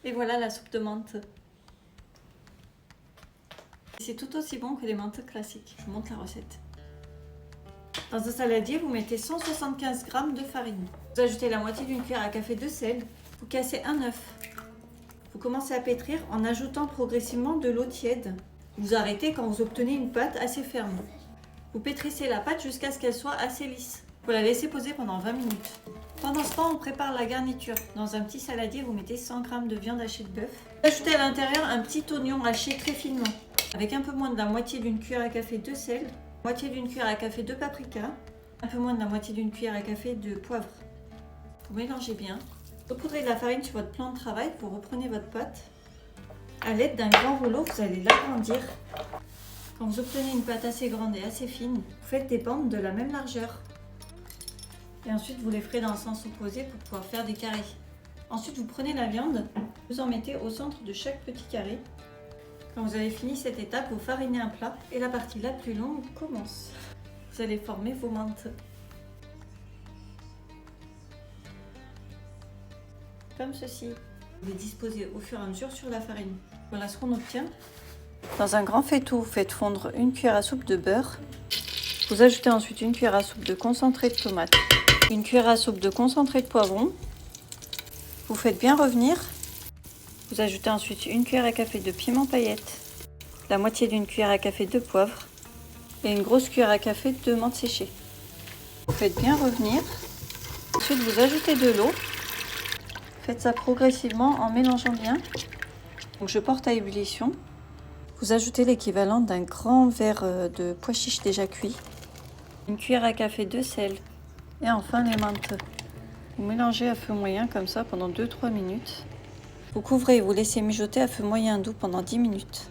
Et voilà la soupe de menthe. C'est tout aussi bon que les menthes classiques. Je vous montre la recette. Dans un saladier, vous mettez 175 g de farine. Vous ajoutez la moitié d'une cuillère à café de sel. Vous cassez un œuf. Vous commencez à pétrir en ajoutant progressivement de l'eau tiède. Vous arrêtez quand vous obtenez une pâte assez ferme. Vous pétrissez la pâte jusqu'à ce qu'elle soit assez lisse. Vous la laissez poser pendant 20 minutes. Pendant ce temps, on prépare la garniture. Dans un petit saladier, vous mettez 100 g de viande hachée de bœuf. Vous ajoutez à l'intérieur un petit oignon haché très finement, avec un peu moins de la moitié d'une cuillère à café de sel, moitié d'une cuillère à café de paprika, un peu moins de la moitié d'une cuillère à café de poivre. Vous mélangez bien. Vous saupoudrez de la farine sur votre plan de travail. Vous reprenez votre pâte. À l'aide d'un grand rouleau, vous allez l'agrandir. Quand vous obtenez une pâte assez grande et assez fine, vous faites des bandes de la même largeur. Et ensuite, vous les ferez dans le sens opposé pour pouvoir faire des carrés. Ensuite, vous prenez la viande, vous en mettez au centre de chaque petit carré. Quand vous avez fini cette étape, vous farinez un plat et la partie la plus longue commence. Vous allez former vos menthes. Comme ceci. Vous les disposez au fur et à mesure sur la farine. Voilà ce qu'on obtient. Dans un grand faitout, vous faites fondre une cuillère à soupe de beurre. Vous ajoutez ensuite une cuillère à soupe de concentré de tomate, une cuillère à soupe de concentré de poivron. Vous faites bien revenir. Vous ajoutez ensuite une cuillère à café de piment paillettes, la moitié d'une cuillère à café de poivre et une grosse cuillère à café de menthe séchée. Vous faites bien revenir. Ensuite, vous ajoutez de l'eau. Faites ça progressivement en mélangeant bien. Donc, je porte à ébullition. Vous ajoutez l'équivalent d'un grand verre de pois chiches déjà cuits, une cuillère à café de sel et enfin les menthes. Vous mélangez à feu moyen comme ça pendant 2-3 minutes. Vous couvrez et vous laissez mijoter à feu moyen doux pendant 10 minutes.